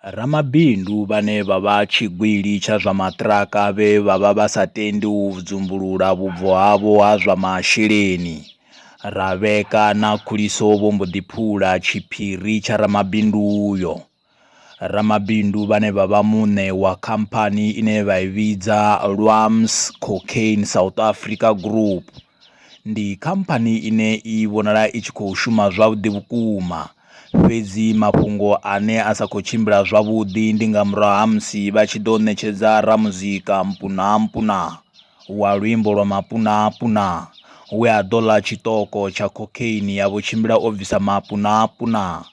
Ramabindu vhane vha vha tshigwili tsha zwa maṱiraka vhe vha vha vha sa tendi u dzumbulula vhubvo havho ha zwa masheleni, Ravheka na Khuliso vho mbo ḓi phula tshiphiri tsha ramabindu uyo. Ramabindu vhane vha vha muṋe wa khamphani ine vha i vhidza Lwams Cocaine South Africa Group, ndi khamphani ine i vhonala i tshi khou shuma zwavhuḓi vhukuma. Fhedzi mafhungo ane a sa khou tshimbila zwavhuḓi ndi nga murahu ha musi vha tshi ḓo ṋetshedza ramuzika mpuna wa luimbo lwa mapuna we a ḓo ḽa tshiṱoko tsha cocaine ya vho tshimbila o bvisa mapuna.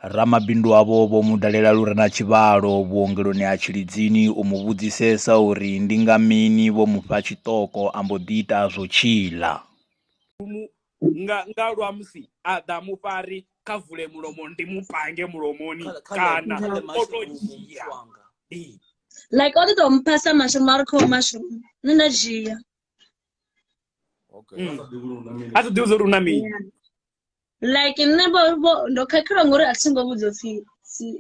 Ramabindu avho vho mu dalela lu re na tshivhalo vhuongeloni ha Tshilidzini u mu vhudzisesa uri ndi nga mini vho mufha tshiṱoko a mbo ḓi ita zwo tshila. nga lwa musi a ḓa mufari kha vule mulomo ndi mupange mulomoni kana o to dzhia like o to mpasa mushroom ari kho mushroom nda dzhia a ḓi uri una mini like nne bo ndo khakhela ngori a thingo vhudza pfi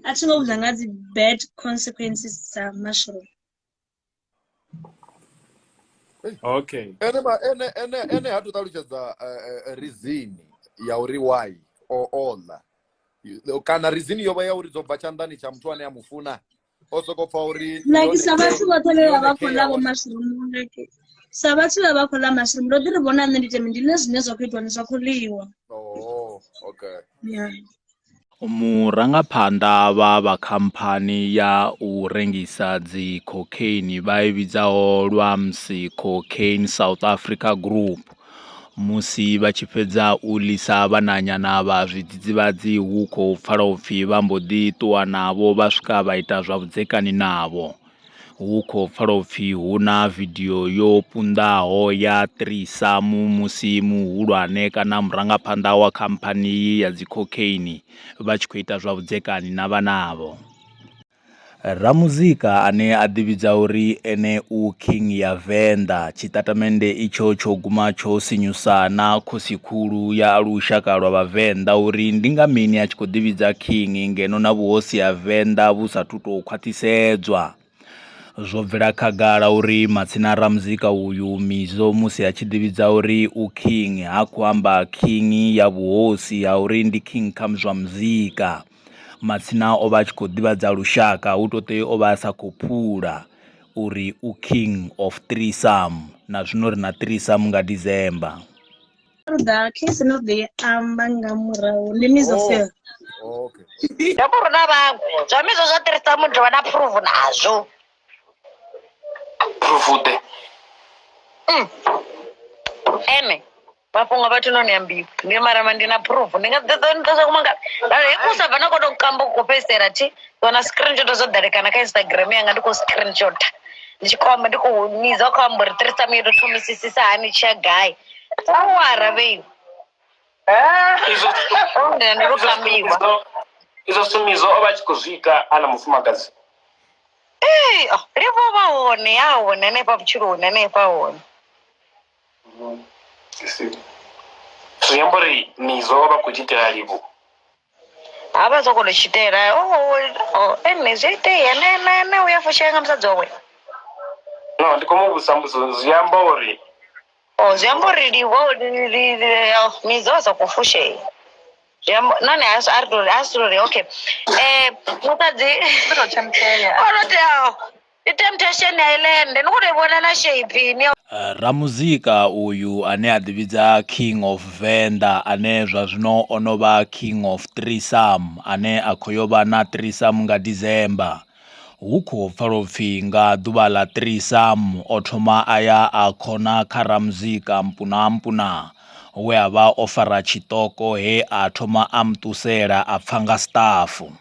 a thingo vhudza nga dzi bad consequences dza mushroom. Okay. Ene hatu ṱalutshedza reason ya uri why or all kana reason yo vha ya uri dzo bva tshanḓani tsha muthu ane a mufuna o soko pfa uri like sa vhathu vhoṱhe vhe vha khou ḽa mushroom like sa vhathu vhe vha khou ḽa mushroom ndo ḓi ri vhona nṋe ndi teme ndi zwine zwa khou itwa ni zwa khou ḽiwa. Oh, okay. Yeah. Murangaphanḓa vha khamphani ya u rengisa dzi cocaine vha i vhidzaho Lwams Cocaine South Africa Group, musi vha tshi fhedza u ḽisa vhananyana vha zwidzidzivhadzi hu khou pfala upfhi vha mbo ḓi ṱuwa navho vha swika vha ita zwa vhudzekani navho. Hu khou pfala upfhi hu na video yo pundaho ya threesome musi muhulwane kana murangaphanḓa wa khamphani ya dzi cocaine vha tshi khou ita zwa vhudzekani na vhanavho. Ramuzika ane a ḓivhidza uri ene u king ya Venda, tshiṱatamennde itsho tsho guma tsho sinyusa na khosi khulu ya lushaka lwa vhavenḓa uri ndi nga mini a tshi khou ḓivhidza king ngeno na vhuhosi ha Venda vhu sathu tou khwaṱhisedzwa. Zwo bvela khagala uri matsina ramuzika uyu Mizo musi a tshi ḓivhidza uri u king ha khou amba king ya vhuhosi ha uri ndi king kha zwa muzika. Matsina o vha a tshi khou ḓivhadza lushaka hu tote o vha a sa khou phula uri u king of threesome na zwino ri na threesome nga December. The case no the amba nga murahu ndi Mizo fair. Okay. Ndo rona vha zwa Mizo zwa threesome ndo na proof nazwo. Profude. Ene mafhungo vhathu no niambiwa ndi mara ndina proof ndi nga ḓo kumanga ikusa vana ko to kamba ku pesera thi wana screenshot zo dalekana kha Instagram yanga ndi ko screenshot ndi tshi khomba ndi ko Mizo kho amba ri threesome yo thomisisa hani tsha guy awara vei ndi ro kambiwa izo sumizo o vha tshi khou zwika ana mufumakadzi rivo va hone ya hone ne pa vutshiloni ne pa hone zwi amba uri Mizo vha khou tshitela livo a vha zwo khou tshitela ene zwi itea ne uya fushela nga musadzi wawe no ndi khou muvhusa mbudzo zwi amba uri zwi amba uri livo Mizo za khou fushela none asuri okay musadzi ndo chamtela temptation island ndikuvona na shape ni Ramuzika uyu ane a ḓivhidza king of Venda ane zwa zwino ono vha king of threesome ane a khou yo vha na threesome nga December. Hu khou pfala upfhi nga ḓuvha ḽa threesome o thoma aya a khona kha Ramuzika mpuna we a vha o fara tshiṱoko he a thoma a muṱusela a pfa nga stafu.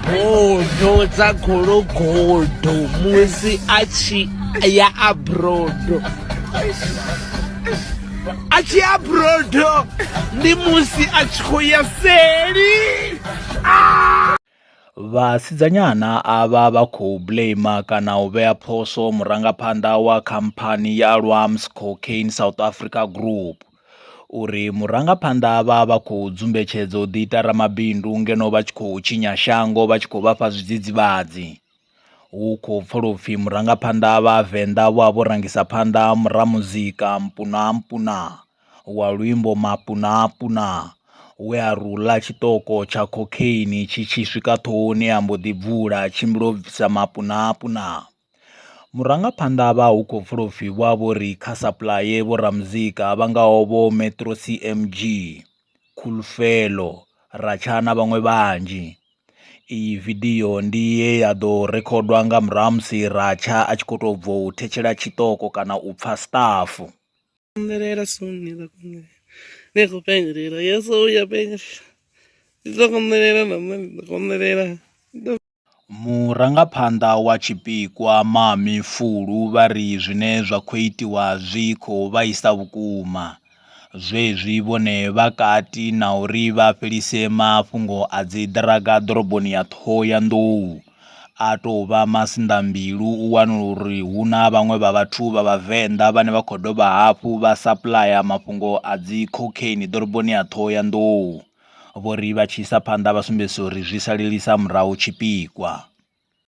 Bodo dza gologodo musi a tshi ya abroad. A tshi ya abroad ndi musi a tshi khou ya seli. Vhasidzanyana ava vha khou blame kana u vhea phoso murangaphanḓa wa khamphani ya Lwams Cocaine South Africa Group uri murangaphanḓa vha khou dzumbetshedza u ḓiita ramabindu ngeno vha tshi khou tshinya shango vha tshi khou vhafha zwidzidzivhadzi. Hu khou pfala upfhi murangaphanḓa vha Venda vho rangisa phanḓa muramuzika mpuna wa luimbo mapuna we a rula tshiṱoko tsha cocaine tshi swika ṱhohoni a mbo ḓi bvula tshimbilo bvisa mapuna. Murangaphanḓa vha hu khou pfala upfhi vho vho ri kha supply vho ramuzika vha ngaho vho Metro CMG, Khulufelo, Ratsha na vhaṅwe vhanzhi. Iyi vidio ndi ye ya ḓo rekhodwa nga murahu musi Ratsha a tshi khou tou bva u thetshelesa tshiṱoko kana u pfha staff. Murangaphanḓa wa tshipikwa Mami Fulu vha ri zwine zwa khou itiwa zwi khou vhaisa vhukuma. Zwezwi vhone vha kati na uri vha fhelise mafhungo a dzi ḓiraga ḓoroboni ya Thohoyandou a tou vha masinḓambilu u wana uri hu na vhaṅwe vha vhathu vha Vhavenḓa vhane vha khou dovha hafhu vha sapuḽaya mafhungo a dzi cocaine ḓoroboni ya Thohoyandou. Vho ri vha tshi isa phanḓa vha sumbedzisa uri zwi salelisa murahu tshipikwa.